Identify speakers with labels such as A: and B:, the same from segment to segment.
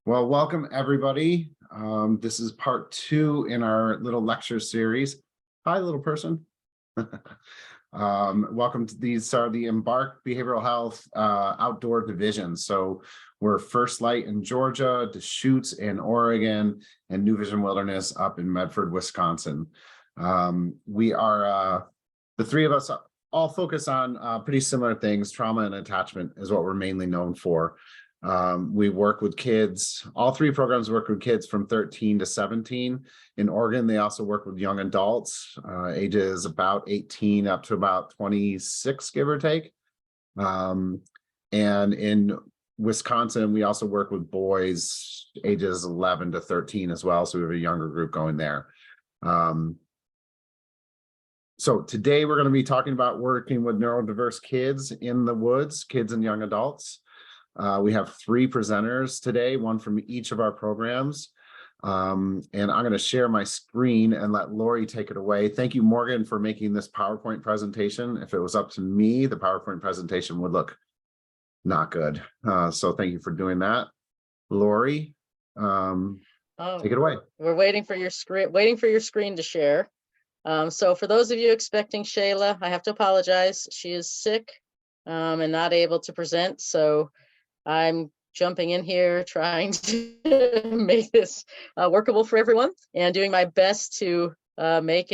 A: Well, welcome everybody. This is part 2 in our little lecture series. Hi, little person. Welcome to these are the Embark Behavioral Health outdoor divisions. So we're First Light in Georgia, Deschutes in Oregon, and New Vision Wilderness up in Medford, Wisconsin. We are the three of us all focus on pretty similar things. Trauma and attachment is what we're mainly known for. We work with kids. All three programs work with kids from 13 to 17. In Oregon, they also work with young adults, ages about 18 up to about 26, give or take. And in Wisconsin, we also work with boys ages 11 to 13 as well. So we have a younger group going there. So today we're going to be talking about working with neurodiverse kids in the woods, kids and young adults. We have 3 presenters today, one from each of our programs. And I'm going to share my screen and let Lori take it away. Thank you, Morgan, for making this PowerPoint presentation. If it was up to me, the PowerPoint presentation would look not good. So thank you for doing that. Lori, take it away.
B: We're waiting for your screen to share. So for those of you expecting Shayla, I have to apologize. She is sick and not able to present. So I'm jumping in here trying to make this workable for everyone and doing my best to make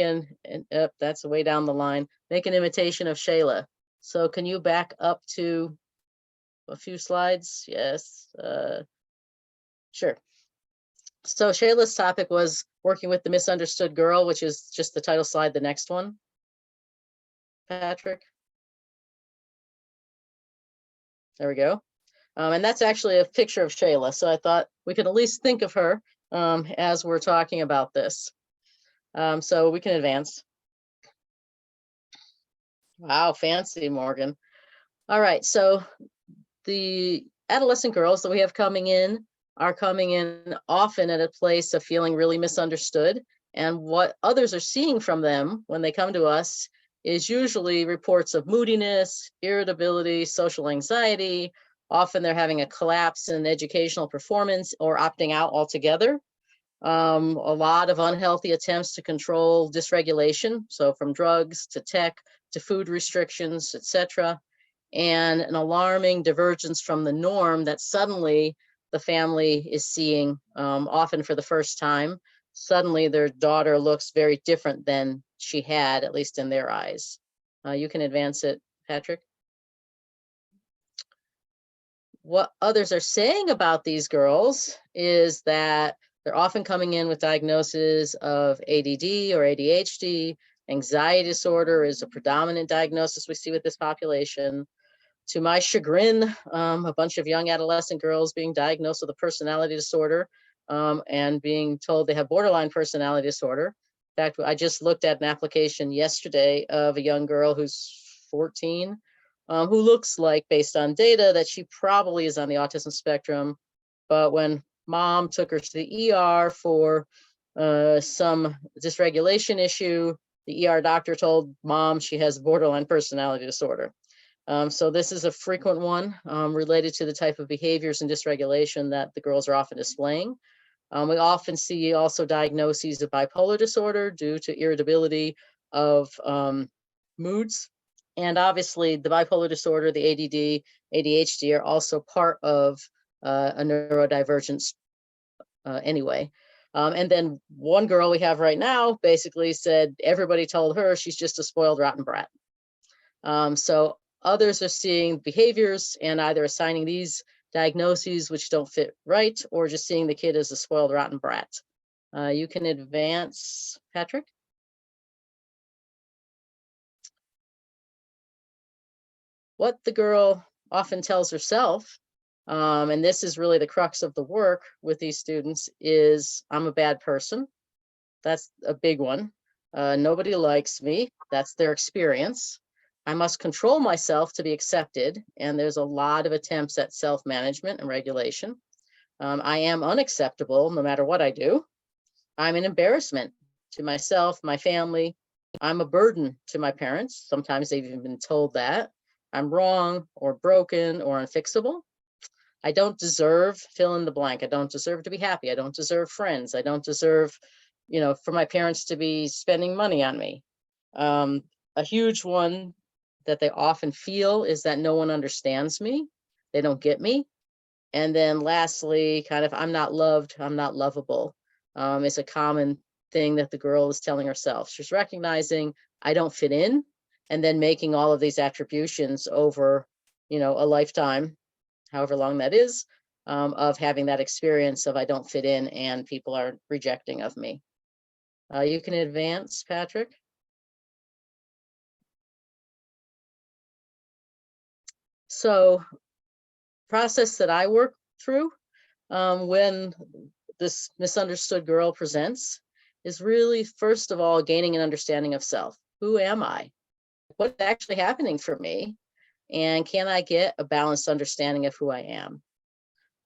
B: that's way down the line, make an imitation of Shayla. So can you back up to a few slides? Yes, sure. So Shayla's topic was working with the misunderstood girl, which is just the title slide, the next one. Patrick. There we go. And that's actually a picture of Shayla. So I thought we could at least think of her as we're talking about this. So we can advance. Wow, fancy, Morgan. All right, so the adolescent girls that we have coming in are coming in often at a place of feeling really misunderstood. And what others are seeing from them when they come to us is usually reports of moodiness, irritability, social anxiety. Often they're having a collapse in educational performance or opting out altogether. A lot of unhealthy attempts to control dysregulation, so from drugs to tech to food restrictions, etc. And an alarming divergence from the norm that suddenly the family is seeing, often for the first time. Suddenly their daughter looks very different than she had, at least in their eyes. You can advance it, Patrick. What others are saying about these girls is that they're often coming in with diagnoses of ADD or ADHD. Anxiety disorder is a predominant diagnosis we see with this population. To my chagrin, a bunch of young adolescent girls being diagnosed with a personality disorder and being told they have borderline personality disorder. In fact, I just looked at an application yesterday of a young girl who's 14, who looks like, based on data, that she probably is on the autism spectrum. But when mom took her to the ER for some dysregulation issue, the ER doctor told mom she has borderline personality disorder. So this is a frequent one related to the type of behaviors and dysregulation that the girls are often displaying. We often see also diagnoses of bipolar disorder due to irritability of moods. And obviously the bipolar disorder, the ADD, ADHD are also part of a neurodivergence anyway. And then one girl we have right now basically said everybody told her she's just a spoiled rotten brat. So others are seeing behaviors and either assigning these diagnoses which don't fit right, or just seeing the kid as a spoiled rotten brat. You can advance, Patrick. What the girl often tells herself, and this is really the crux of the work with these students, is I'm a bad person. That's a big one. Nobody likes me. That's their experience. I must control myself to be accepted, and there's a lot of attempts at self-management and regulation. I am unacceptable no matter what I do. I'm an embarrassment to myself, my family. I'm a burden to my parents. Sometimes they've even been told that. I'm wrong or broken or unfixable. I don't deserve fill in the blank. I don't deserve to be happy. I don't deserve friends. I don't deserve, for my parents to be spending money on me. A huge one that they often feel is that no one understands me. They don't get me. And then lastly, kind of, I'm not loved, I'm not lovable. It's a common thing that the girl is telling herself. She's recognizing I don't fit in, and then making all of these attributions over, a lifetime, however long that is, of having that experience of I don't fit in and people are rejecting of me. You can advance, Patrick. So, process that I work through when this misunderstood girl presents is really, first of all, gaining an understanding of self. Who am I? What's actually happening for me? And can I get a balanced understanding of who I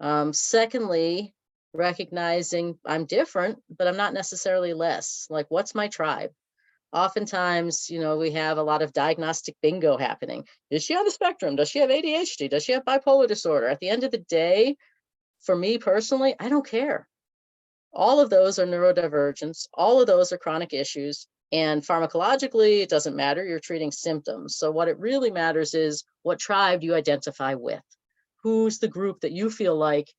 B: am? Secondly, recognizing I'm different, but I'm not necessarily less. Like, what's my tribe? Oftentimes, we have a lot of diagnostic bingo happening. Is she on the spectrum? Does she have ADHD? Does she have bipolar disorder? At the end of the day, for me personally, I don't care. All of those are neurodivergence. All of those are chronic issues. And pharmacologically, it doesn't matter. You're treating symptoms. So what it really matters is, what tribe do you identify with? Who's the group that you feel like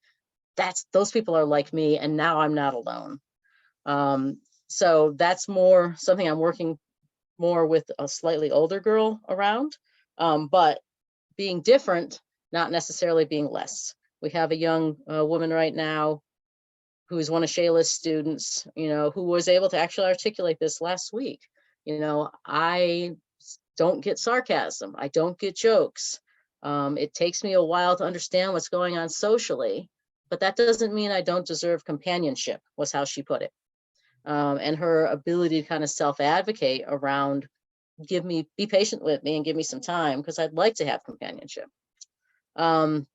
B: those people are like me, and now I'm not alone. So that's more something I'm working more with a slightly older girl around, but being different, not necessarily being less. We have a young woman right now who's one of Shayla's students, who was able to actually articulate this last week. I don't get sarcasm. I don't get jokes. It takes me a while to understand what's going on socially, but that doesn't mean I don't deserve companionship, was how she put it. And her ability to kind of self-advocate around, be patient with me and give me some time, because I'd like to have companionship.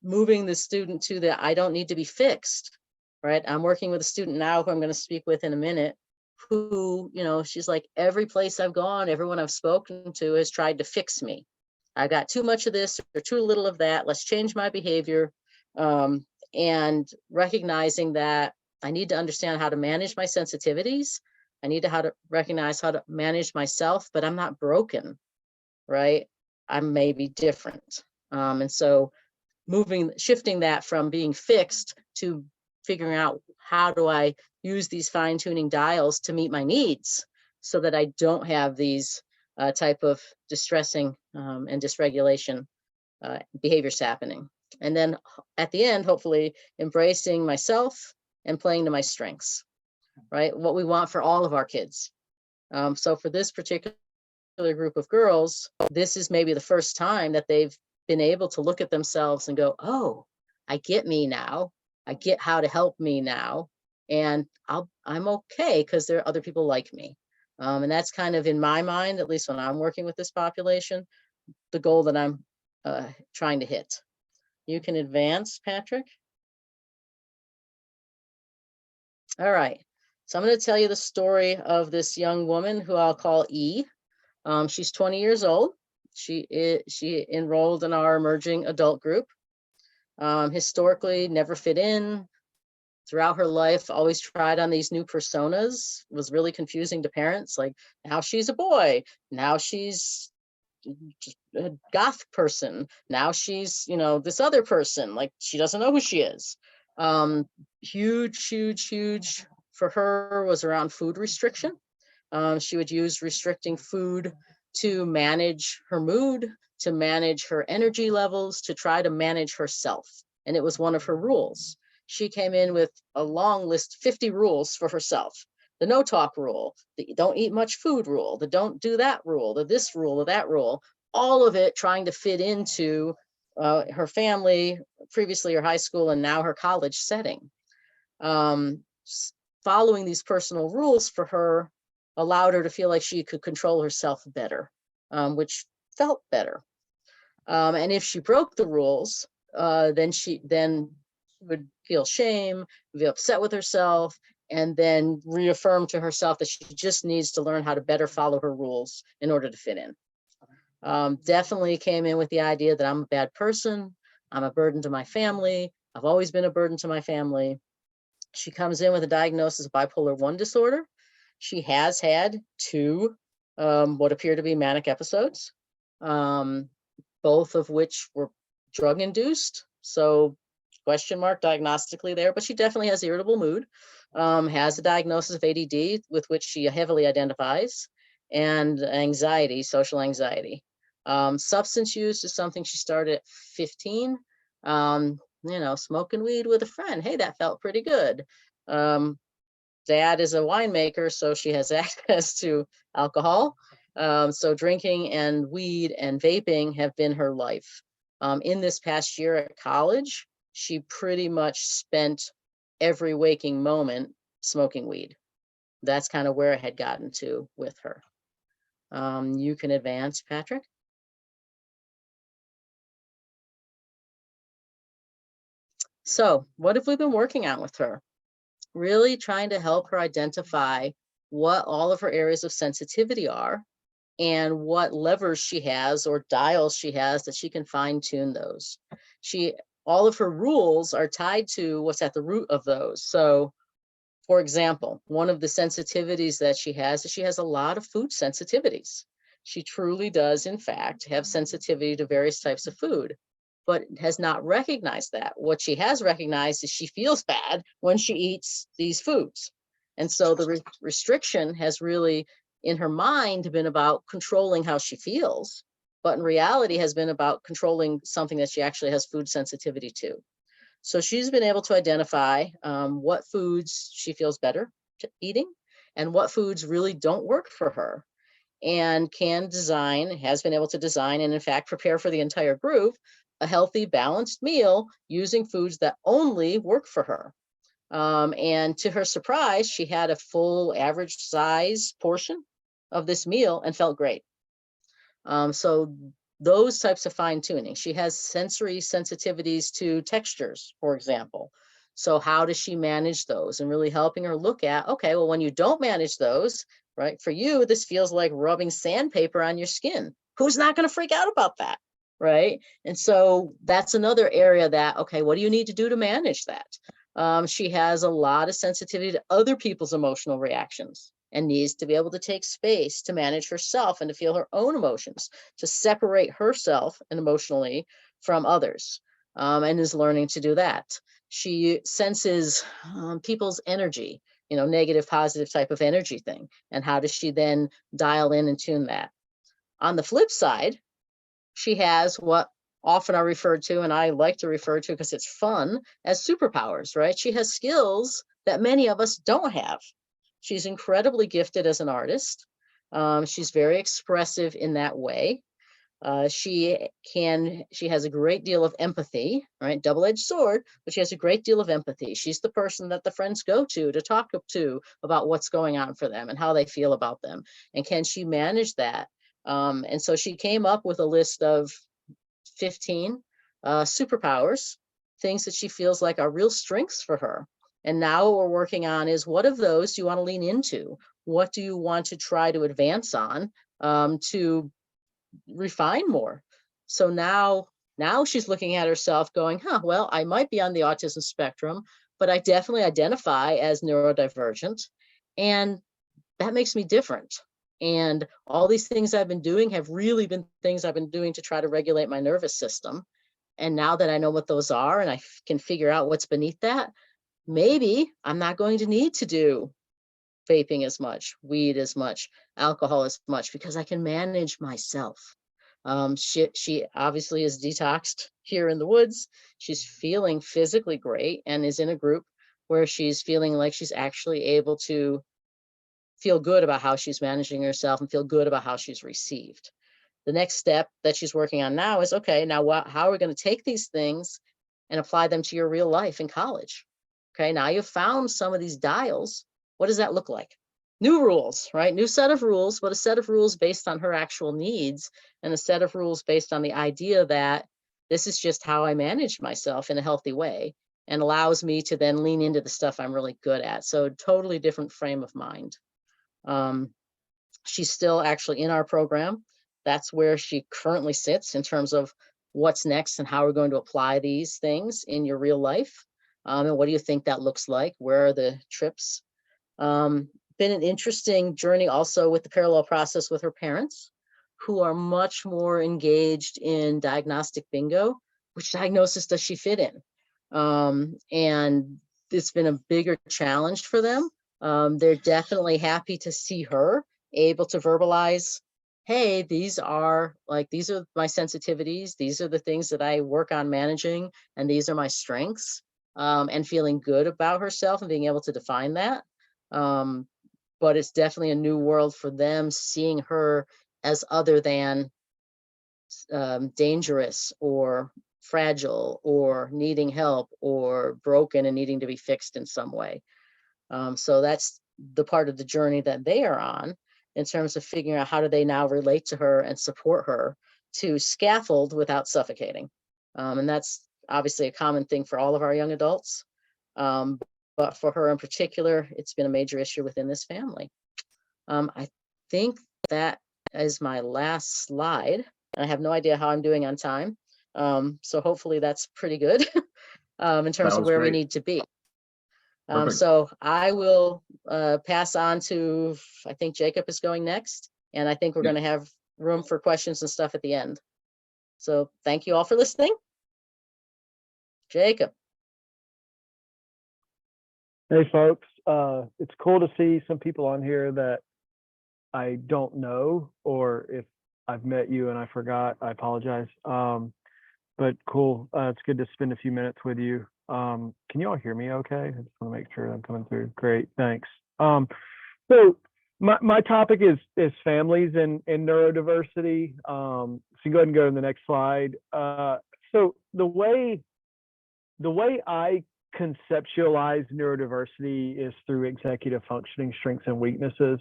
B: Moving the student to the I don't need to be fixed, right? I'm working with a student now who I'm going to speak with in a minute, who, she's like, every place I've gone, everyone I've spoken to has tried to fix me. I got too much of this or too little of that. Let's change my behavior. And recognizing that I need to understand how to manage my sensitivities. I need to recognize how to manage myself, but I'm not broken, right? I'm maybe different. And so shifting that from being fixed to figuring out, how do I use these fine-tuning dials to meet my needs so that I don't have these type of distressing and dysregulation behaviors happening. And then at the end, hopefully embracing myself and playing to my strengths, right? What we want for all of our kids. So for this particular group of girls, this is maybe the first time that they've been able to look at themselves and go, oh, I get me now. I get how to help me now. And I'm okay because there are other people like me. And that's kind of, in my mind, at least when I'm working with this population, the goal that I'm trying to hit. You can advance, Patrick. All right. So I'm going to tell you the story of this young woman who I'll call E. She's 20 years old. She enrolled in our emerging adult group. Historically, never fit in. Throughout her life, always tried on these new personas. It was really confusing to parents. Like, now she's a boy. Now she's a goth person. Now she's, this other person. Like, she doesn't know who she is. Huge for her was around food restriction. She would use restricting food to manage her mood, to manage her energy levels, to try to manage herself. And it was one of her rules. She came in with a long list, 50 rules for herself. The no talk rule, the don't eat much food rule, the don't do that rule, the this rule, or that rule, all of it trying to fit into her family, previously her high school, and now her college setting. Following these personal rules for her allowed her to feel like she could control herself better, which felt better. And if she broke the rules, then she would feel shame, be upset with herself, and then reaffirm to herself that she just needs to learn how to better follow her rules in order to fit in. Definitely came in with the idea that I'm a bad person, I'm a burden to my family, I've always been a burden to my family. She comes in with a diagnosis of bipolar 1 disorder. She has had 2 what appear to be manic episodes, both of which were drug induced. So question mark diagnostically there, but she definitely has irritable mood, has a diagnosis of ADD with which she heavily identifies, and anxiety, social anxiety. Substance use is something she started at 15. Smoking weed with a friend. Hey, that felt pretty good. Dad is a winemaker, so she has access to alcohol. So drinking and weed and vaping have been her life. In this past year at college, she pretty much spent every waking moment smoking weed. That's kind of where it had gotten to with her. You can advance, Patrick. So what have we been working on with her? Really trying to help her identify what all of her areas of sensitivity are and what levers she has or dials she has that she can fine tune those. All of her rules are tied to what's at the root of those. So for example, one of the sensitivities that she has is she has a lot of food sensitivities. She truly does, in fact, have sensitivity to various types of food, but has not recognized that. What she has recognized is she feels bad when she eats these foods. And so the restriction has really, in her mind, been about controlling how she feels, but in reality has been about controlling something that she actually has food sensitivity to. So she's been able to identify what foods she feels better eating and what foods really don't work for her, and has been able to design and in fact prepare for the entire group a healthy, balanced meal using foods that only work for her. And to her surprise, she had a full average size portion of this meal and felt great. So those types of fine tuning. She has sensory sensitivities to textures, for example. So how does she manage those, and really helping her look at, okay, well, when you don't manage those, right, for you, this feels like rubbing sandpaper on your skin. Who's not going to freak out about that? Right. And so that's another area that, okay, what do you need to do to manage that? She has a lot of sensitivity to other people's emotional reactions and needs to be able to take space to manage herself and to feel her own emotions, to separate herself and emotionally from others, and is learning to do that. She senses people's energy, negative, positive type of energy thing. And how does she then dial in and tune that? On the flip side, she has what often are referred to, and I like to refer to because it's fun, as superpowers, right? She has skills that many of us don't have. She's incredibly gifted as an artist. She's very expressive in that way. She has a great deal of empathy, right? Double-edged sword, but she has a great deal of empathy. She's the person that the friends go to talk to about what's going on for them and how they feel about them. And can she manage that? And so she came up with a list of 15 superpowers, things that she feels like are real strengths for her. And now what we're working on is, what of those do you want to lean into? What do you want to try to advance on to refine more? So now she's looking at herself going, well, I might be on the autism spectrum, but I definitely identify as neurodivergent. And that makes me different. And all these things I've been doing have really been things I've been doing to try to regulate my nervous system. And now that I know what those are and I can figure out what's beneath that, maybe I'm not going to need to do vaping as much, weed as much, alcohol as much, because I can manage myself. She obviously is detoxed here in the woods. She's feeling physically great and is in a group where she's feeling like she's actually able to feel good about how she's managing herself and feel good about how she's received. The next step that she's working on now is, okay, now how are we going to take these things and apply them to your real life in college? Okay, now you've found some of these dials. What does that look like? New rules, right? New set of rules, but a set of rules based on her actual needs, and a set of rules based on the idea that this is just how I manage myself in a healthy way, and allows me to then lean into the stuff I'm really good at. So totally different frame of mind. She's still actually in our program. That's where she currently sits in terms of what's next and how we're going to apply these things in your real life. And what do you think that looks like? Where are the trips? Been an interesting journey also with the parallel process with her parents, who are much more engaged in diagnostic bingo. Which diagnosis does she fit in? And it's been a bigger challenge for them. They're definitely happy to see her able to verbalize, hey, these are my sensitivities. These are the things that I work on managing, and these are my strengths, and feeling good about herself and being able to define that. But it's definitely a new world for them, seeing her as other than dangerous or fragile or needing help or broken and needing to be fixed in some way. So that's the part of the journey that they are on in terms of figuring out how do they now relate to her and support her to scaffold without suffocating. And that's obviously a common thing for all of our young adults. But for her in particular, it's been a major issue within this family. I think that is my last slide. I have no idea how I'm doing on time. So hopefully that's pretty good in terms of where we need to be. So I will pass on to, I think Jacob is going next, and I think we're going to have room for questions and stuff at the end. So thank you all for listening. Jacob.
C: Hey folks, it's cool to see some people on here that I don't know, or if I've met you and I forgot, I apologize. But cool, it's good to spend a few minutes with you. Can you all hear me okay? I just want to make sure I'm coming through. Great, thanks. So my topic is families and neurodiversity. So you go ahead and go to the next slide. So the way I conceptualize neurodiversity is through executive functioning strengths and weaknesses.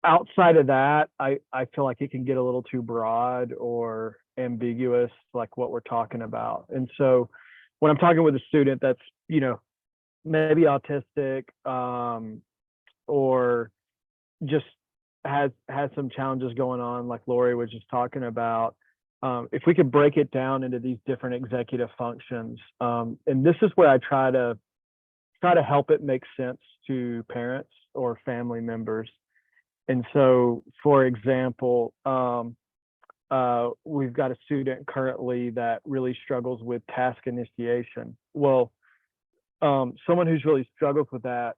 C: Outside of that, I feel like it can get a little too broad or ambiguous, like what we're talking about. And so when I'm talking with a student that's, maybe autistic, or just has some challenges going on, like Lori was just talking about, if we could break it down into these different executive functions, and this is where I try to help it make sense to parents or family members. And so, for example, we've got a student currently that really struggles with task initiation. Well, someone who's really struggles with that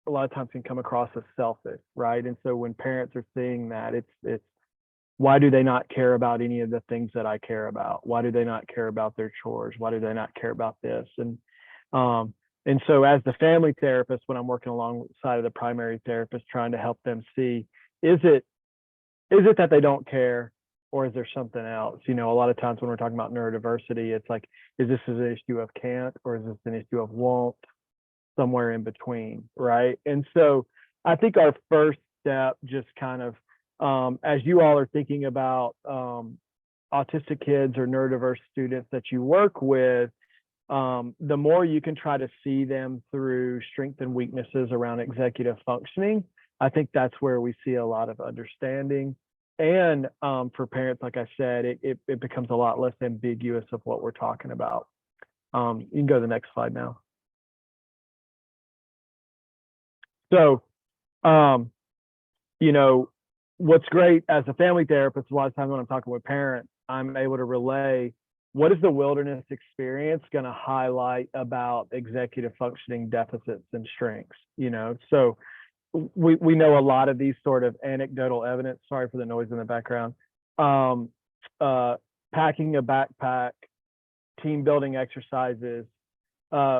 C: a lot of times can come across as selfish, right? And so when parents are seeing that, it's why do they not care about any of the things that I care about? Why do they not care about their chores? Why do they not care about this? And so as the family therapist, when I'm working alongside of the primary therapist, trying to help them see, is it that they don't care, or is there something else? A lot of times when we're talking about neurodiversity, it's like, is this an issue of can't, or is this an issue of won't, somewhere in between, right? And so I think our first step, just kind of, as you all are thinking about autistic kids or neurodiverse students that you work with, the more you can try to see them through strengths and weaknesses around executive functioning, I think that's where we see a lot of understanding. And for parents, like I said, it becomes a lot less ambiguous of what we're talking about. You can go to the next slide now. So, what's great as a family therapist, a lot of times when I'm talking with parents, I'm able to relay, what is the wilderness experience going to highlight about executive functioning deficits and strengths? So we know a lot of these sort of anecdotal evidence. Sorry for the noise in the background. Packing a backpack, team building exercises.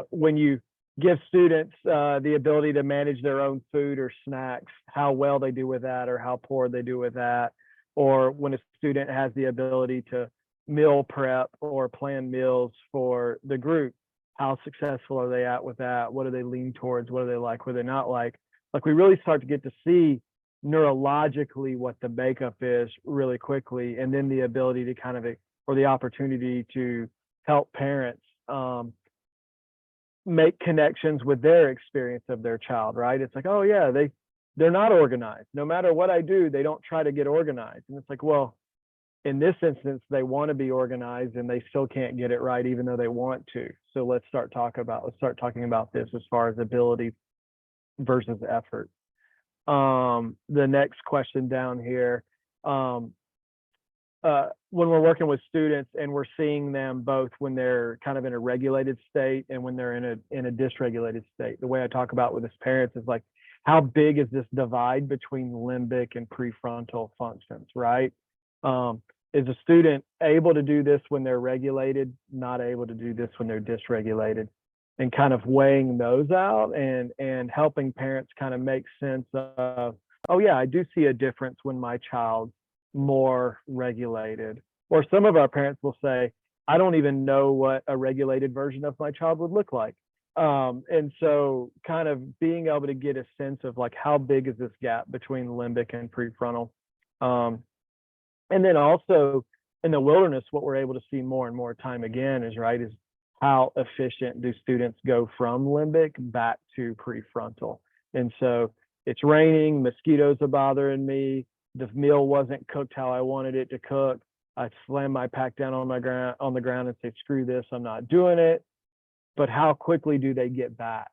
C: When you give students the ability to manage their own food or snacks, how well they do with that or how poor they do with that. Or when a student has the ability to meal prep or plan meals for the group, how successful are they at with that? What do they lean towards? What do they like? What do they not like? Like, we really start to get to see neurologically what the makeup is really quickly, and then the ability to kind of, or the opportunity to help parents make connections with their experience of their child, right? It's like, oh yeah, they're not organized. No matter what I do, they don't try to get organized. And it's like, well, in this instance, they want to be organized and they still can't get it right, even though they want to. So let's start talking about this as far as ability versus effort. The next question down here, when we're working with students and we're seeing them both when they're kind of in a regulated state and when they're in a dysregulated state, the way I talk about with his parents is like, how big is this divide between limbic and prefrontal functions, right? Is a student able to do this when they're regulated, not able to do this when they're dysregulated, and kind of weighing those out and helping parents kind of make sense of, oh yeah, I do see a difference when my child's more regulated. Or some of our parents will say, I don't even know what a regulated version of my child would look like. And so kind of being able to get a sense of like, how big is this gap between limbic and prefrontal? And then also in the wilderness, what we're able to see more and more time again is how efficient do students go from limbic back to prefrontal. And so it's raining, mosquitoes are bothering me, the meal wasn't cooked how I wanted it to cook. I slam my pack down on the ground and say, screw this, I'm not doing it. But how quickly do they get back?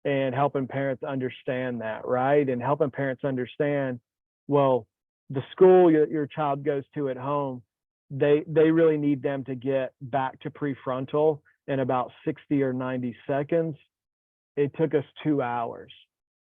C: And helping parents understand that, right? And helping parents understand, well, the school your child goes to at home, they really need them to get back to prefrontal in about 60 or 90 seconds. It took us 2 hours.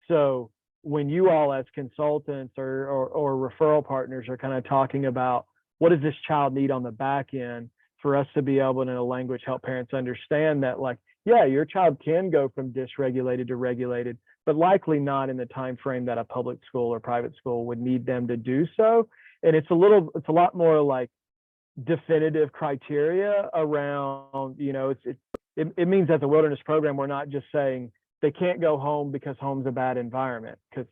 C: So when you all as consultants or referral partners are kind of talking about what does this child need on the back end, for us to be able in a language help parents understand that, like, yeah, your child can go from dysregulated to regulated, but likely not in the time frame that a public school or private school would need them to do so. And it's a lot more like definitive criteria around, it means as a wilderness program, we're not just saying they can't go home because home's a bad environment, because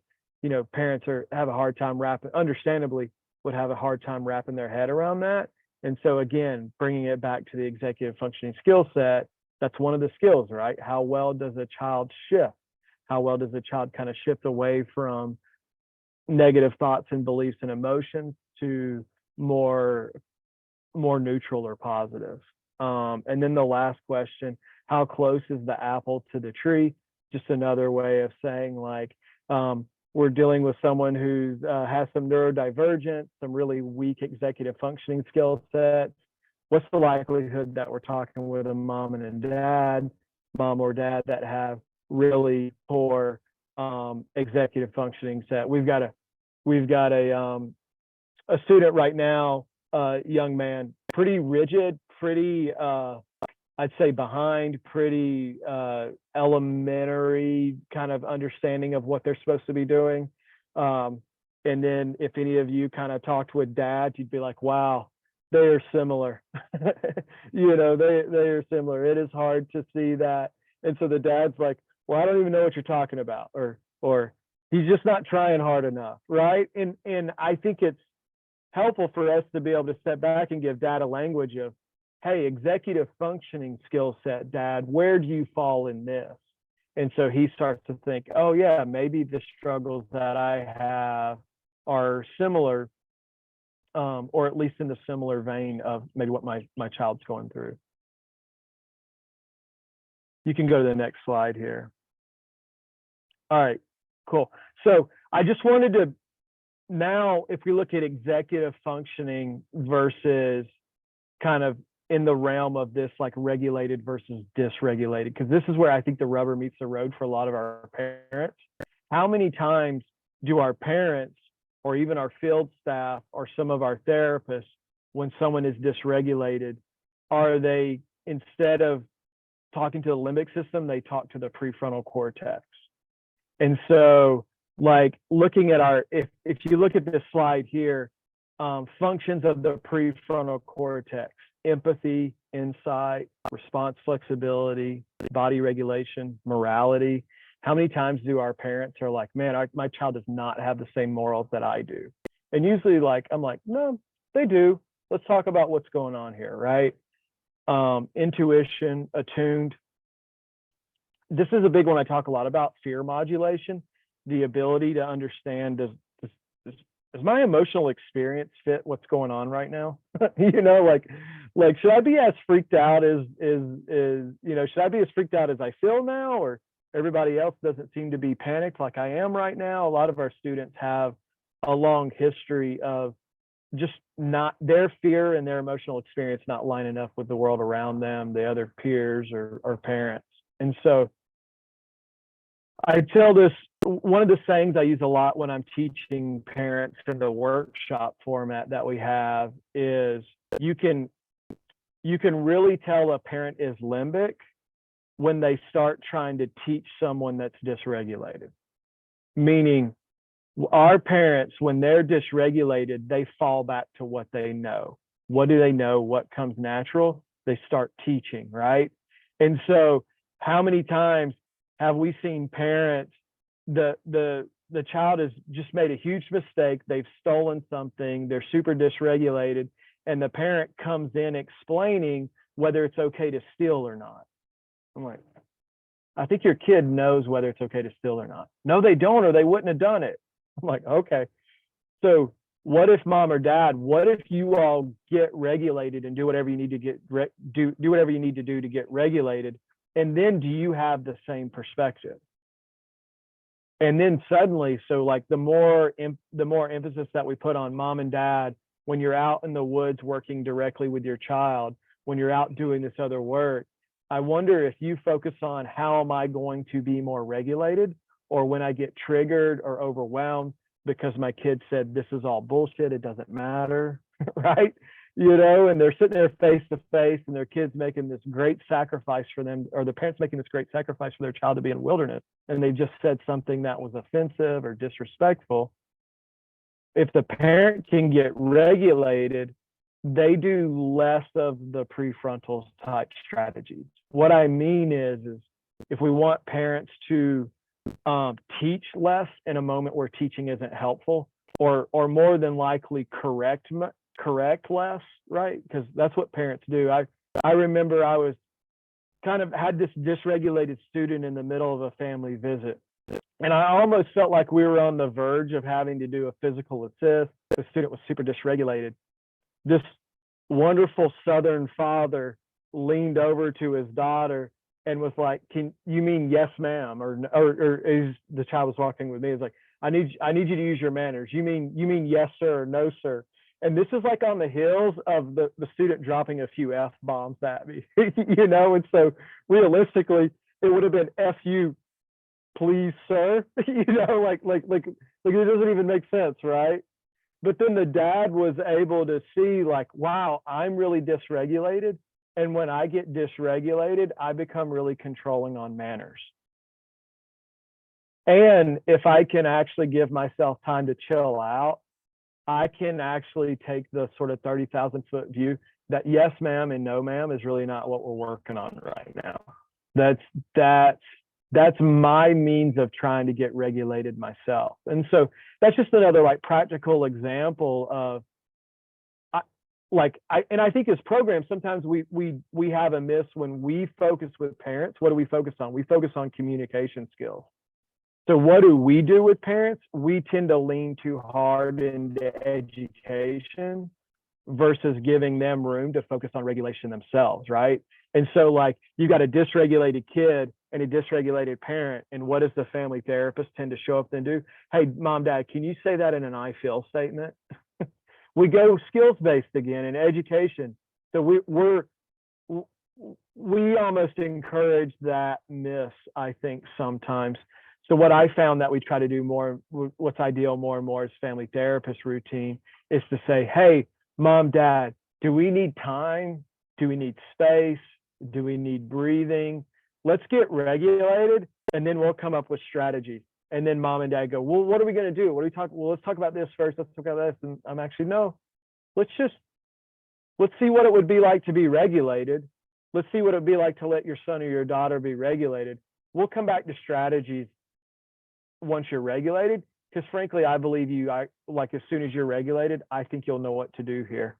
C: parents have a hard time understandably would have a hard time wrapping their head around that. And so again, bringing it back to the executive functioning skill set, that's one of the skills, right? How well does a child shift? How well does a child kind of shift away from negative thoughts and beliefs and emotions to more neutral or positive? And then the last question, how close is the apple to the tree? Just another way of saying, like, we're dealing with someone who has some neurodivergent, some really weak executive functioning skill sets. What's the likelihood that we're talking with a mom or dad that have really poor executive functioning set? We've got a student right now, young man, pretty rigid, pretty I'd say behind, pretty elementary kind of understanding of what they're supposed to be doing. And then if any of you kind of talked with dad, you'd be like, wow, they are similar. They are similar. It is hard to see that. And so the dad's like, well, I don't even know what you're talking about, or he's just not trying hard enough, right? And I think it's helpful for us to be able to step back and give dad a language of, hey, executive functioning skill set, dad, where do you fall in this? And so he starts to think, oh yeah, maybe the struggles that I have are similar, or at least in the similar vein of maybe what my child's going through. You can go to the next slide here. All right, cool. So I just wanted to, now if we look at executive functioning versus kind of in the realm of this, like regulated versus dysregulated, because this is where I think the rubber meets the road for a lot of our parents. How many times do our parents or even our field staff or some of our therapists, when someone is dysregulated, are they, instead of talking to the limbic system, they talk to the prefrontal cortex? And so, like, looking at if you look at this slide here, functions of the prefrontal cortex: empathy, insight, response flexibility, body regulation, morality. How many times do our parents are like, man, my child does not have the same morals that I do? And usually, I'm like, no, they do. Let's talk about what's going on here, right? Intuition, attuned. This is a big one I talk a lot about: fear modulation, the ability to understand, does does my emotional experience fit what's going on right now? You know, like should I be as freaked out should I be as freaked out as I feel now, or everybody else doesn't seem to be panicked like I am right now? A lot of our students have a long history of just not their fear and their emotional experience not lining up with the world around them, the other peers or parents. And so I tell this, one of the sayings I use a lot when I'm teaching parents in the workshop format that we have is you can really tell a parent is limbic when they start trying to teach someone that's dysregulated. Meaning our parents, when they're dysregulated, they fall back to what they know. What do they know? What comes natural? They start teaching, right? And so how many times have we seen parents, the child has just made a huge mistake, they've stolen something, they're super dysregulated, and the parent comes in explaining whether it's okay to steal or not. I'm like, I think your kid knows whether it's okay to steal or not. No, they don't, or they wouldn't have done it. I'm like, okay. So what if mom or dad, what if you all get regulated and do whatever you need to do whatever you need to do to get regulated? And then do you have the same perspective? And then suddenly, so like the more emphasis that we put on mom and dad, when you're out in the woods working directly with your child, when you're out doing this other work, I wonder if you focus on how am I going to be more regulated, or when I get triggered or overwhelmed because my kid said this is all bullshit, it doesn't matter, right? You know, and they're sitting there face to face and their kids making this great sacrifice for them, or the parents making this great sacrifice for their child to be in wilderness, and they just said something that was offensive or disrespectful. If the parent can get regulated, they do less of the prefrontal type strategies. What I mean is if we want parents to teach less in a moment where teaching isn't helpful, or more than likely correct less, right? Because that's what parents do. I remember I was had this dysregulated student in the middle of a family visit, and I almost felt like we were on the verge of having to do a physical assist. The student was super dysregulated. This wonderful Southern father leaned over to his daughter and was like, "Can you mean yes, ma'am?" Or as the child was walking with me, it's like, I need you to use your manners. You mean yes, sir, or no, sir?" And this is like on the heels of the student dropping a few F-bombs at me, you know? And so realistically, it would have been F you, please, sir, you know, like it doesn't even make sense, right? But then the dad was able to see like, wow, I'm really dysregulated. And when I get dysregulated, I become really controlling on manners. And if I can actually give myself time to chill out, I can actually take the sort of 30,000-foot view that yes, ma'am, and no, ma'am is really not what we're working on right now. That's my means of trying to get regulated myself. And so that's just another like practical example of I think as programs, sometimes we have a miss when we focus with parents. What do we focus on? We focus on communication skills. So what do we do with parents? We tend to lean too hard into education versus giving them room to focus on regulation themselves, right? And so like you got a dysregulated kid and a dysregulated parent, and what does the family therapist tend to show up and do? Hey, mom, dad, can you say that in an I feel statement? We go skills-based again in education. So we almost encourage that miss, I think, sometimes. So what I found that we try to do more, what's ideal more and more is family therapist routine, is to say, hey, mom, dad, do we need time? Do we need space? Do we need breathing? Let's get regulated, and then we'll come up with strategies. And then mom and dad go, well, what are we going to do? What are we talking? Well, let's talk about this first. Let's talk about this. And I'm actually, no, let's see what it would be like to be regulated. Let's see what it would be like to let your son or your daughter be regulated. We'll come back to strategies once you're regulated, because frankly, I believe like as soon as you're regulated, I think you'll know what to do here.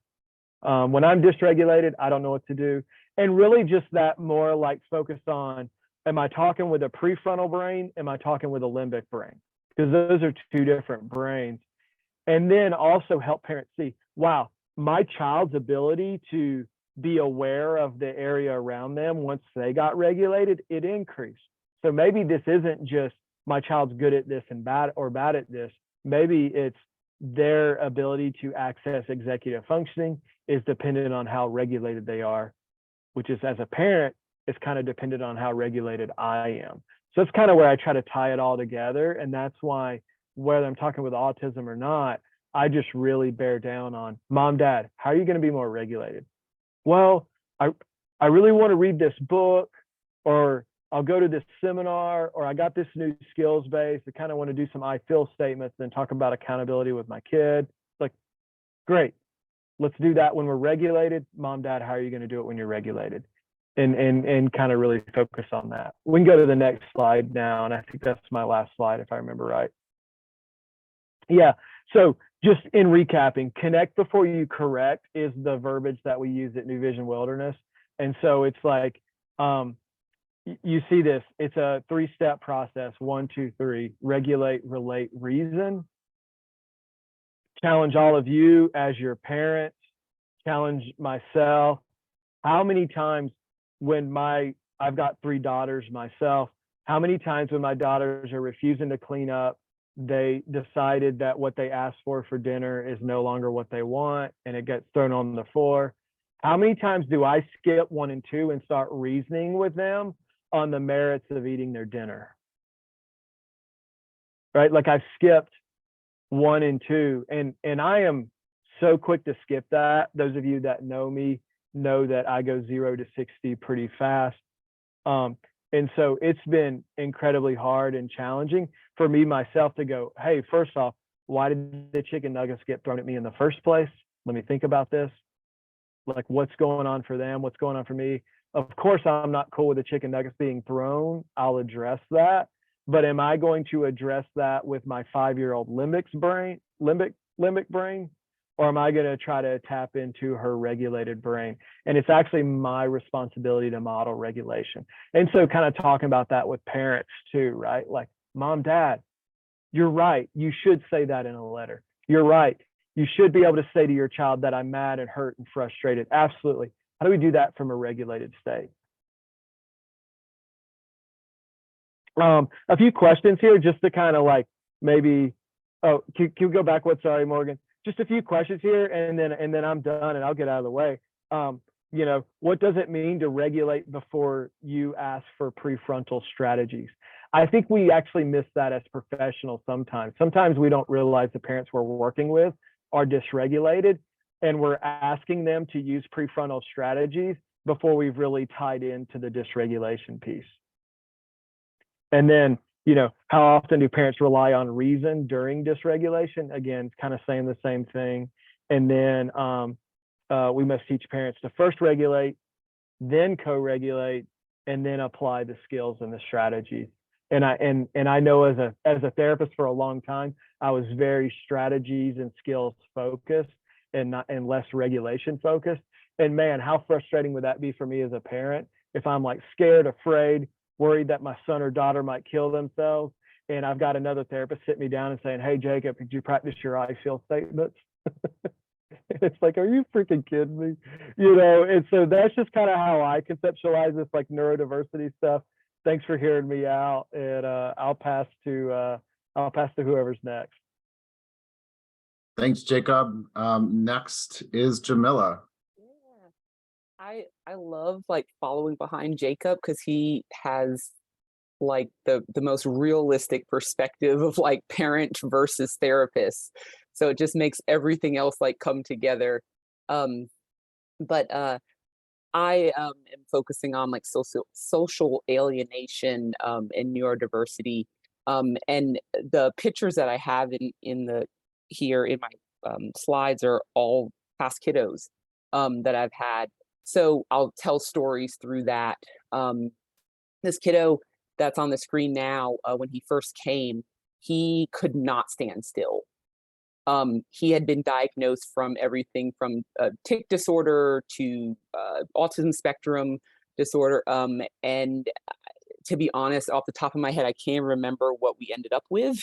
C: When I'm dysregulated, I don't know what to do. And really just that more like focus on, am I talking with a prefrontal brain? Am I talking with a limbic brain? Because those are two different brains. And then also help parents see, wow, my child's ability to be aware of the area around them once they got regulated, it increased. So maybe this isn't just my child's good at this and bad at this. Maybe it's their ability to access executive functioning is dependent on how regulated they are, which is, as a parent, is kind of dependent on how regulated I am. So it's kind of where I try to tie it all together. And that's why, whether I'm talking with autism or not, I just really bear down on, mom, dad, how are you going to be more regulated? Well, I really want to read this book, or I'll go to this seminar, or I got this new skills base. I kind of want to do some I feel statements and talk about accountability with my kid. Like, great. Let's do that when we're regulated. Mom, dad, how are you going to do it when you're regulated? And kind of really focus on that. We can go to the next slide now. And I think that's my last slide, if I remember right. Yeah. So just in recapping, connect before you correct is the verbiage that we use at New Vision Wilderness. And so it's like, you see this, it's a 3-step process. 1, 2, 3, regulate, relate, reason. Challenge all of you as your parents, challenge myself. How many times when I've got 3 daughters myself, how many times when my daughters are refusing to clean up, they decided that what they asked for dinner is no longer what they want, and it gets thrown on the floor? How many times do I skip 1 and 2 and start reasoning with them on the merits of eating their dinner? Right? Like, I've skipped 1 and 2, and I am so quick to skip that. Those of you that know me know that I go 0 to 60 pretty fast. And so it's been incredibly hard and challenging for me myself to go, hey, first off, why did the chicken nuggets get thrown at me in the first place? Let me think about this. Like, what's going on for them? What's going on for me? Of course, I'm not cool with the chicken nuggets being thrown. I'll address that. But am I going to address that with my 5-year-old limbic brain? Or am I going to try to tap into her regulated brain? And it's actually my responsibility to model regulation. And so kind of talking about that with parents too, right? Like, mom, dad, you're right. You should say that in a letter. You're right. You should be able to say to your child that I'm mad and hurt and frustrated. Absolutely. How do we do that from a regulated state? A few questions here just to kind of like maybe, oh, can we go back? Sorry, Morgan. Just a few questions here, and then I'm done and I'll get out of the way. You know, what does it mean to regulate before you ask for prefrontal strategies? I think we actually miss that as professionals sometimes. Sometimes we don't realize the parents we're working with are dysregulated, and we're asking them to use prefrontal strategies before we've really tied into the dysregulation piece. And then, you know, how often do parents rely on reason during dysregulation? Again, kind of saying the same thing. And then we must teach parents to first regulate, then co-regulate, and then apply the skills and the strategies. And I know as a therapist for a long time, I was very strategies and skills focused and less regulation focused. And man, how frustrating would that be for me as a parent if I'm like scared, afraid, worried that my son or daughter might kill themselves, and I've got another therapist sit me down and saying, hey, Jacob, did you practice your I feel statements? It's like, are you freaking kidding me? You know, and so that's just kind of how I conceptualize this like neurodiversity stuff. Thanks for hearing me out, and I'll pass to whoever's next.
A: Thanks, Jacob. Next is Jamila.
D: I love like following behind Jacob because he has like the most realistic perspective of like parent versus therapist. So it just makes everything else like come together. But I am focusing on like social alienation and neurodiversity. And the pictures that I have in my slides are all past kiddos that I've had. So I'll tell stories through that. This kiddo that's on the screen now, when he first came, he could not stand still. He had been diagnosed from everything from tic disorder to autism spectrum disorder. And to be honest, off the top of my head, I can't remember what we ended up with.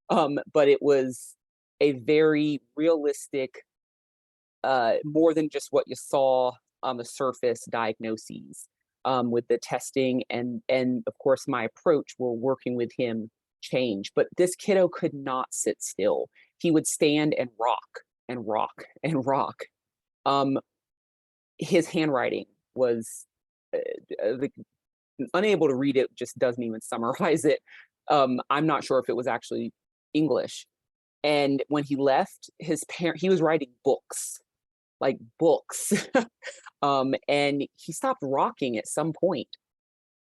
D: But it was a very realistic, more than just what you saw on the surface diagnoses, with the testing and of course my approach while working with him change. But this kiddo could not sit still. He would stand and rock and rock and rock. His handwriting was unable to read it, just doesn't even summarize it. I'm not sure if it was actually English. And when he left, he was writing books, like books. And he stopped rocking at some point.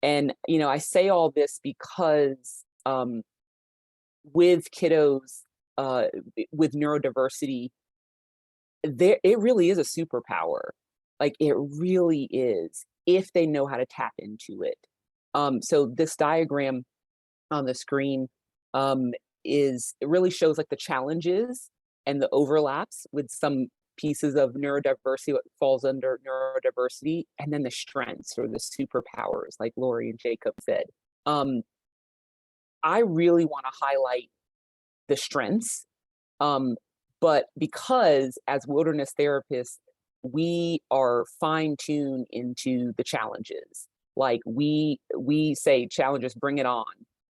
D: And, I say all this because with kiddos with neurodiversity, it really is a superpower. Like it really is, if they know how to tap into it. So this diagram on the screen it really shows like the challenges and the overlaps with some pieces of neurodiversity, what falls under neurodiversity, and then the strengths or the superpowers, like Lori and Jacob said. I really want to highlight the strengths, but because as wilderness therapists, we are fine-tuned into the challenges. Like we say challenges, bring it on.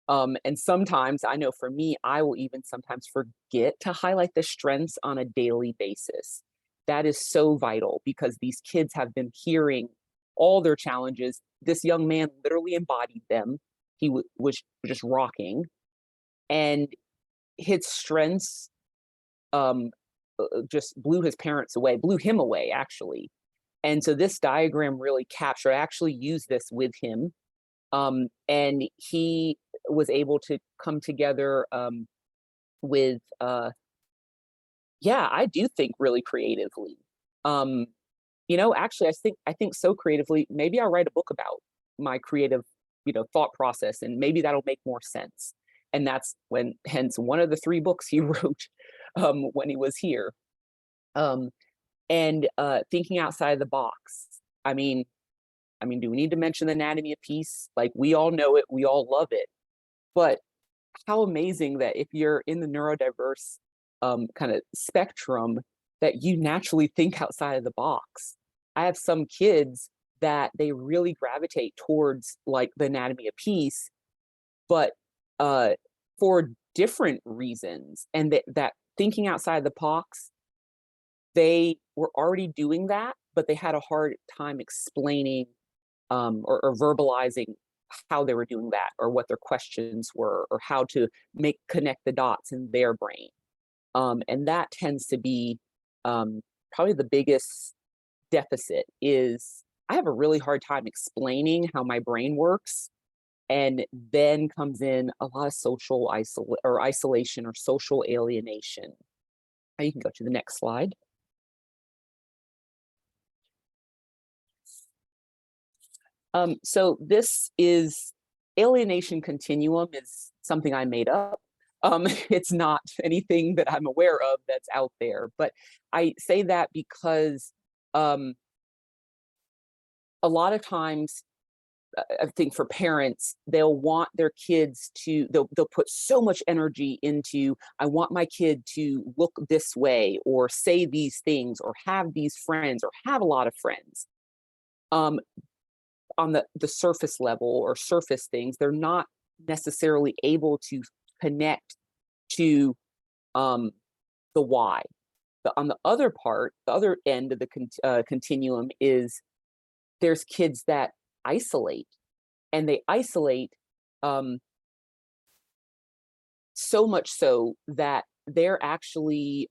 D: And sometimes, I know for me, I will even sometimes forget to highlight the strengths on a daily basis. That is so vital because these kids have been hearing all their challenges. This young man literally embodied them. He was just rocking, and his strengths just blew his parents away, blew him away, actually. And so this diagram really captured, I actually used this with him. And he was able to come together with, I do think really creatively. Actually, I think so creatively, maybe I'll write a book about my creative, thought process, and maybe that'll make more sense. And that's hence one of the 3 books he wrote when he was here. And thinking outside the box. I mean, do we need to mention the anatomy of peace? Like, we all know it, we all love it. But how amazing that if you're in the neurodiverse kind of spectrum, that you naturally think outside of the box. I have some kids that they really gravitate towards like the anatomy of peace, but for different reasons. And that thinking outside the box, they were already doing that, but they had a hard time explaining or verbalizing how they were doing that, or what their questions were, or how to connect the dots in their brain. And that tends to be probably the biggest deficit. Is I have a really hard time explaining how my brain works, and then comes in a lot of social isolation or social alienation. You can go to the next slide. So this is alienation continuum, is something I made up. It's not anything that I'm aware of that's out there, but I say that because a lot of times, I think for parents, they'll want their kids to, they'll put so much energy into, I want my kid to look this way, or say these things, or have these friends, or have a lot of friends. On the surface level or surface things, they're not necessarily able to connect to the why. On the other part, the other end of the continuum is there's kids that isolate, and they isolate so much so that they're actually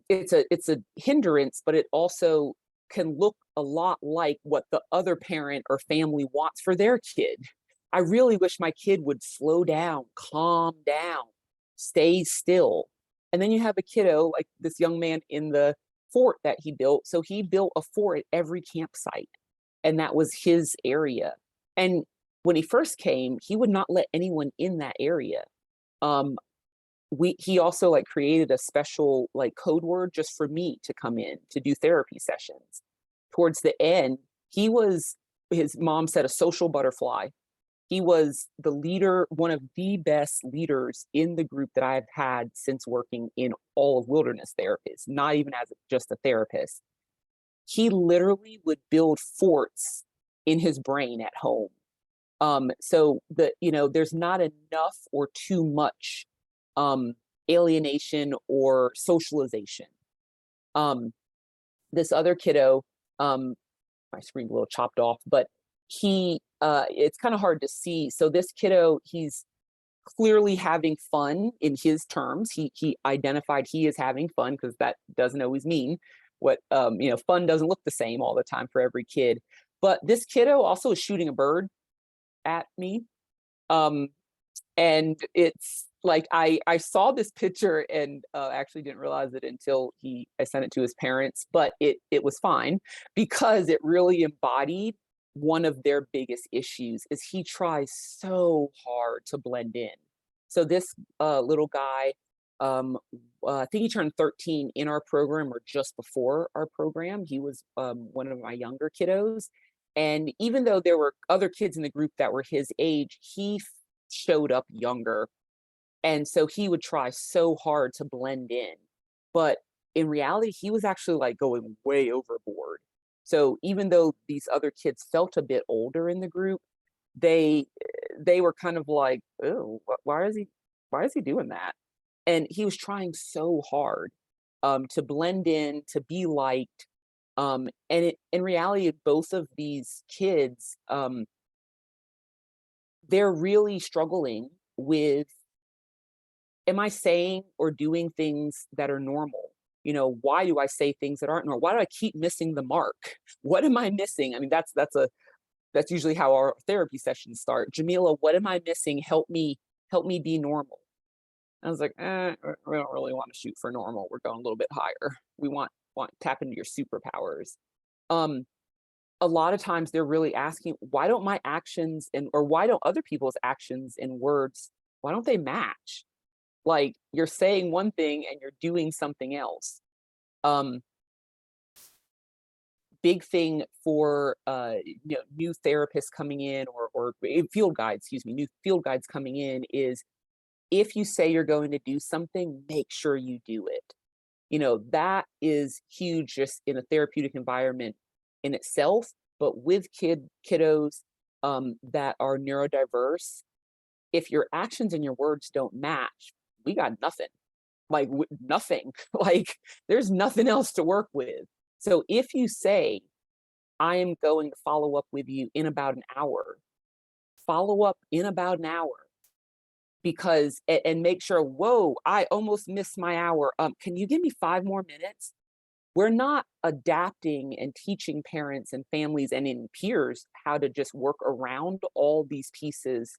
D: it's a hindrance, but it also can look a lot like what the other parent or family wants for their kid. I really wish my kid would slow down, calm down, stay still. And then you have a kiddo like this young man in the fort that he built. So he built a fort at every campsite, and that was his area. And when he first came, he would not let anyone in that area. He also like created a special like code word just for me to come in to do therapy sessions. Towards the end, his mom said, a social butterfly. he was the leader, one of the best leaders in the group that I've had since working in all of wilderness therapists, not even as just a therapist. He literally would build forts in his brain at home. So there's not enough or too much alienation or socialization. This other kiddo, my screen's a little chopped off, but it's kind of hard to see. So this kiddo, he's clearly having fun in his terms. He identified he is having fun, because that doesn't always mean what, fun doesn't look the same all the time for every kid. But this kiddo also is shooting a bird at me. And it's like, I saw this picture and actually didn't realize it until I sent it to his parents, but it was fine, because it really embodied one of their biggest issues. Is he tries so hard to blend in. So this little guy, I think he turned 13 in our program, or just before our program. He was one of my younger kiddos. And even though there were other kids in the group that were his age, he showed up younger. And so he would try so hard to blend in. But in reality, he was actually like going way overboard. So even though these other kids felt a bit older in the group, they were kind of like, oh, why is he doing that? And he was trying so hard to blend in, to be liked. And in reality, both of these kids, they're really struggling with, am I saying or doing things that are normal? Why do I say things that aren't normal? Why do I keep missing the mark? What am I missing? I mean, that's usually how our therapy sessions start. Jamila, what am I missing? Help me be normal. I was like, we don't really want to shoot for normal. We're going a little bit higher. We want tap into your superpowers. A lot of times they're really asking, why don't my actions or why don't other people's actions and words, why don't they match? Like, you're saying one thing and you're doing something else. Big thing for new therapists coming in, or field guides, new field guides coming in, is if you say you're going to do something, make sure you do it. That is huge just in a therapeutic environment in itself, but with kiddos that are neurodiverse, if your actions and your words don't match, we got nothing. Like, nothing. Like, there's nothing else to work with. So if you say, I am going to follow up with you in about an hour, follow up in about an hour, because, and make sure, whoa, I almost missed my hour. Can you give me 5 more minutes? We're not adapting and teaching parents and families and in peers how to just work around all these pieces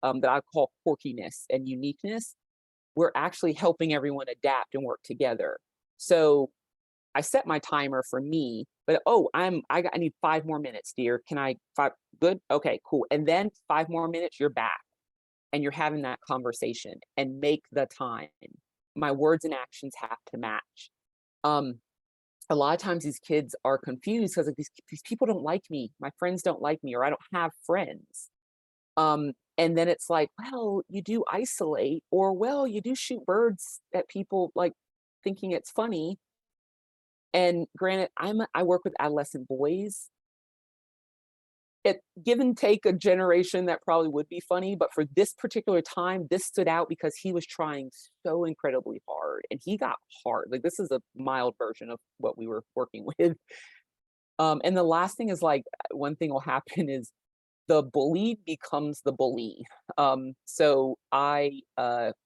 D: that I call quirkiness and uniqueness. We're actually helping everyone adapt and work together. So I set my timer for me, but I need 5 more minutes, dear. Can I 5? Good. Okay, cool. And then 5 more minutes, you're back and you're having that conversation, and make the time. My words and actions have to match. A lot of times these kids are confused because, like, these people don't like me. My friends don't like me, or I don't have friends. And then it's like, well, you do isolate, or, well, you do shoot birds at people, like, thinking it's funny. And granted, I work with adolescent boys. It give and take a generation that probably would be funny, but for this particular time, this stood out because he was trying so incredibly hard, and he got hard. Like, this is a mild version of what we were working with. And the last thing is, like, one thing will happen is the bully becomes the bully. So I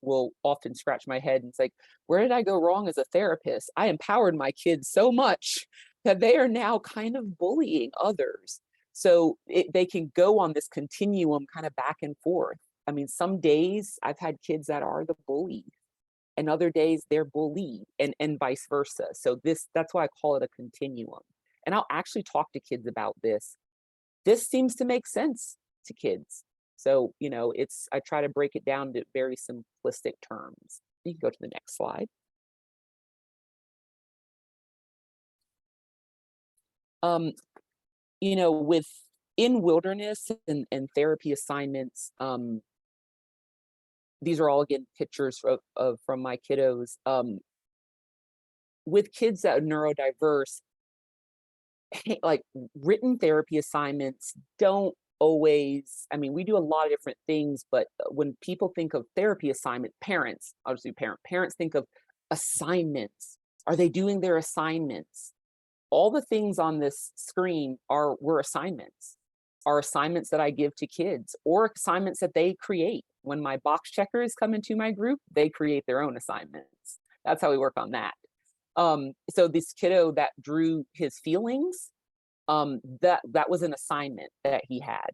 D: will often scratch my head and say, where did I go wrong as a therapist? I empowered my kids so much that they are now kind of bullying others. So they can go on this continuum kind of back and forth. I mean, some days I've had kids that are the bully, and other days they're bullied, and vice versa. So that's why I call it a continuum. And I'll actually talk to kids about this. This seems to make sense to kids. So, I try to break it down to very simplistic terms. You can go to the next slide. in wilderness and therapy assignments, these are all, again, pictures of from my kiddos. With kids that are neurodiverse, like written therapy assignments don't always, I mean, we do a lot of different things, but when people think of therapy assignment, parents, obviously parents think of assignments. Are they doing their assignments? All the things on this screen were assignments, are assignments that I give to kids or assignments that they create. When my box checkers come into my group, they create their own assignments. That's how we work on that. So this kiddo that drew his feelings, that was an assignment that he had,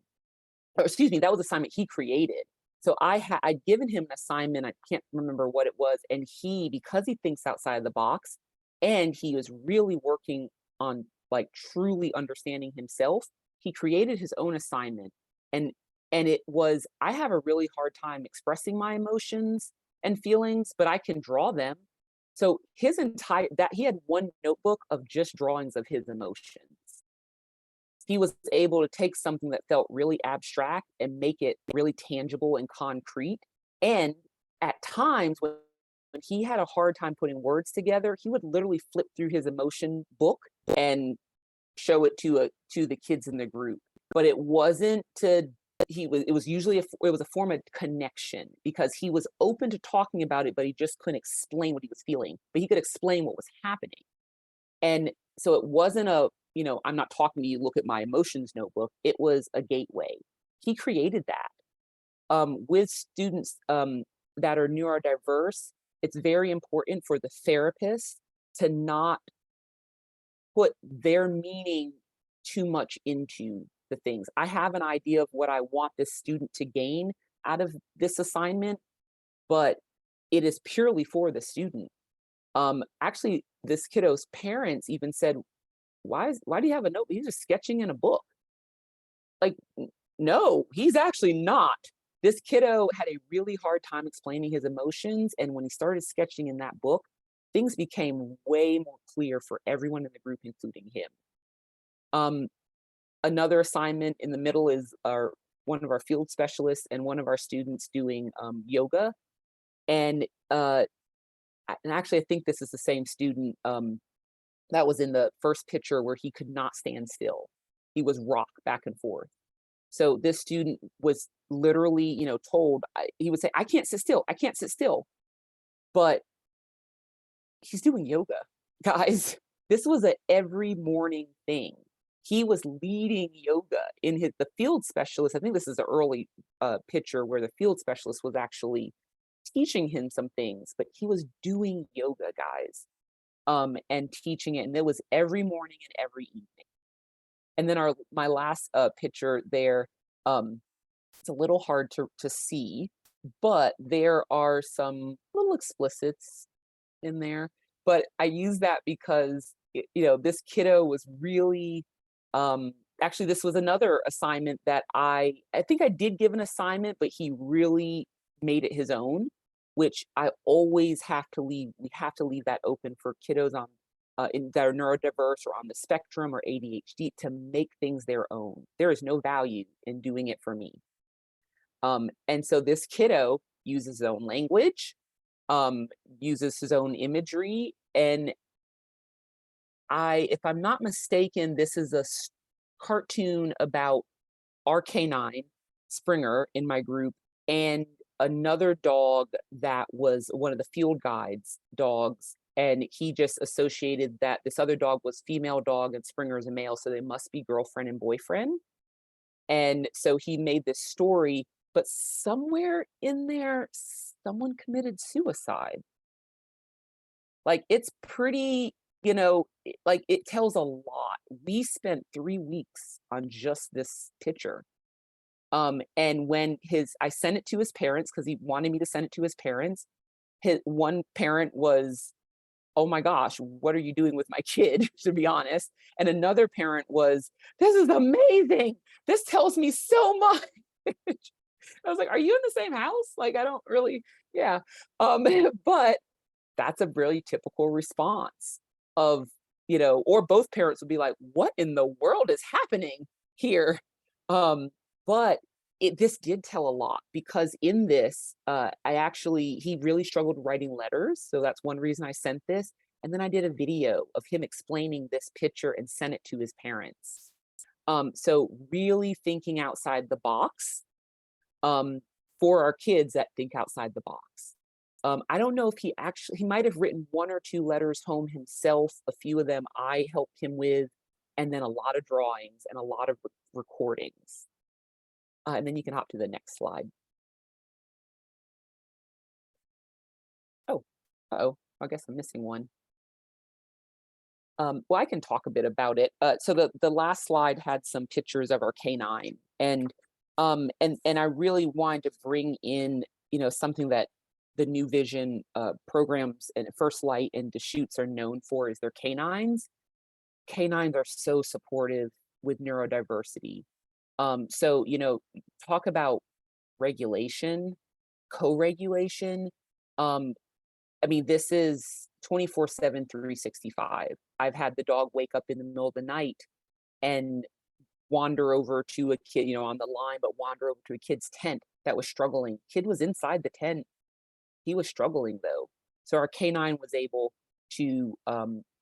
D: or excuse me, that was an assignment he created. So I'd given him an assignment, I can't remember what it was, and because he thinks outside of the box, and he was really working on like truly understanding himself, he created his own assignment. And it was, I have a really hard time expressing my emotions and feelings, but I can draw them. So he had one notebook of just drawings of his emotions. He was able to take something that felt really abstract and make it really tangible and concrete. And at times when he had a hard time putting words together, he would literally flip through his emotion book and show it to the kids in the group. But it wasn't it was usually it was a form of connection, because he was open to talking about it, but he just couldn't explain what he was feeling, but he could explain what was happening. And so it wasn't I'm not talking to you, look at my emotions notebook. It was a gateway. He created that. With students that are neurodiverse, it's very important for the therapist to not put their meaning too much into the things. I have an idea of what I want this student to gain out of this assignment, but it is purely for the student. Actually, this kiddo's parents even said, why do you have a note? He's just sketching in a book. Like, no, he's actually not. This kiddo had a really hard time explaining his emotions, and when he started sketching in that book, things became way more clear for everyone in the group, including him. Another assignment in the middle is one of our field specialists and one of our students doing yoga. And actually, I think this is the same student that was in the first picture, where he could not stand still. He was rocked back and forth. So this student was literally, told, he would say, I can't sit still. I can't sit still. But he's doing yoga, guys. This was an every morning thing. He was leading yoga in the field specialist. I think this is an early picture where the field specialist was actually teaching him some things, but he was doing yoga, guys, and teaching it. And it was every morning and every evening. And then my last picture there, it's a little hard to see, but there are some little explicits in there. But I use that because, this kiddo was really, actually, this was another assignment that I think I did give an assignment, but he really made it his own, which I always have to leave. We have to leave that open for kiddos that are neurodiverse or on the spectrum or ADHD to make things their own. There is no value in doing it for me. And so this kiddo uses his own language, uses his own imagery. And if I'm not mistaken, this is a cartoon about our canine, Springer, in my group, and another dog that was one of the field guides' dogs. And he just associated that this other dog was female dog and Springer is a male, so they must be girlfriend and boyfriend. And so he made this story, but somewhere in there, someone committed suicide. Like, it's pretty, like, it tells a lot. We spent 3 weeks on just this picture. And when I sent it to his parents, because he wanted me to send it to his parents, one parent was, oh my gosh, what are you doing with my kid, to be honest? And another parent was, this is amazing. This tells me so much. I was like, are you in the same house? Like, I don't really, yeah. But that's a really typical response of, or both parents would be like, what in the world is happening here? But this did tell a lot, because in this, he really struggled writing letters. So that's one reason I sent this. And then I did a video of him explaining this picture and sent it to his parents. So really thinking outside the box, for our kids that think outside the box. I don't know if he might have written 1 or 2 letters home himself. A few of them I helped him with, and then a lot of drawings and a lot of recordings. And then you can hop to the next slide. Oh, I guess I'm missing one. Well, I can talk a bit about it. So the last slide had some pictures of our canine, and I really wanted to bring in, something that the New Vision programs and First Light and Deschutes are known for, is their canines. Canines are so supportive with neurodiversity. So, talk about regulation, co-regulation. This is 24/7, 365. I've had the dog wake up in the middle of the night and wander over to a kid, on the line, but wander over to a kid's tent that was struggling. Kid was inside the tent. He was struggling though. So our canine was able to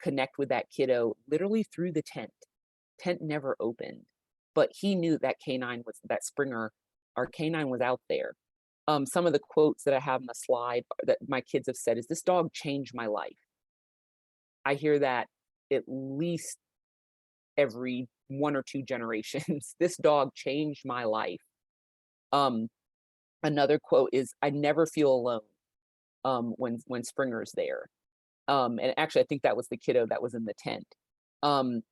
D: connect with that kiddo literally through the tent. Tent never opened, but he knew that Springer, our canine, was out there. Some of the quotes that I have on the slide that my kids have said is, "This dog changed my life." I hear that at least every 1 or 2 generations. This dog changed my life. Another quote is, "I never feel alone when Springer's there." And actually, I think that was the kiddo that was in the tent. And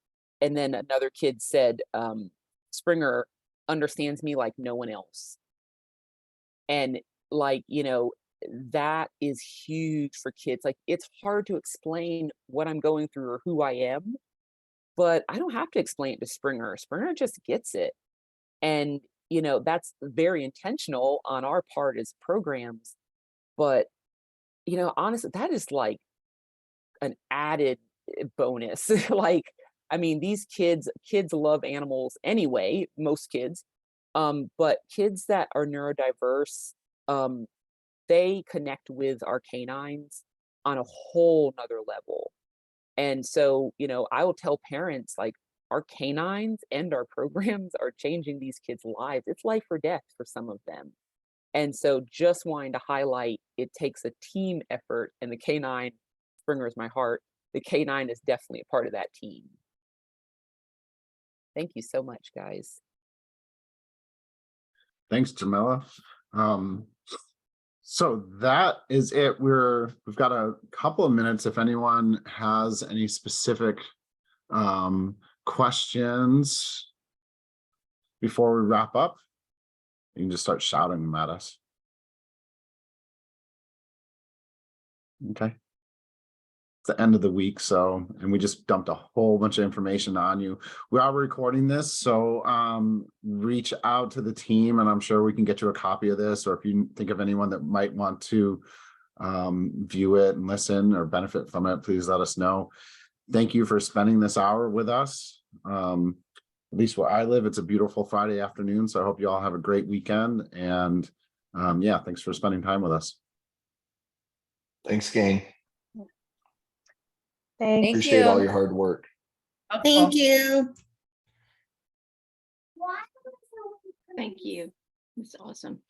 D: then another kid said, "Springer understands me like no one else." And that is huge for kids. Like, it's hard to explain what I'm going through or who I am, but I don't have to explain it to Springer. Springer just gets it. And, that's very intentional on our part as programs. But, honestly, that is like an added bonus. These kids love animals anyway, most kids. But kids that are neurodiverse, they connect with our canines on a whole nother level. And so, I will tell parents, like, our canines and our programs are changing these kids' lives. It's life or death for some of them. And so just wanting to highlight, it takes a team effort, and the canine, Springer is my heart, the canine is definitely a part of that team. Thank you so much, guys.
A: Thanks, Jamila. So that is it. We've got a couple of minutes. If anyone has any specific questions before we wrap up, you can just start shouting them at us. Okay. It's the end of the week, and we just dumped a whole bunch of information on you. We are recording this, so reach out to the team, and I'm sure we can get you a copy of this, or if you think of anyone that might want to view it and listen or benefit from it, please let us know. Thank you for spending this hour with us. At least where I live, it's a beautiful Friday afternoon, so I hope you all have a great weekend, and thanks for spending time with us.
E: Thanks, gang.
F: Thank
E: Appreciate all your hard work.
F: Thank you.
G: Thank you. It's awesome.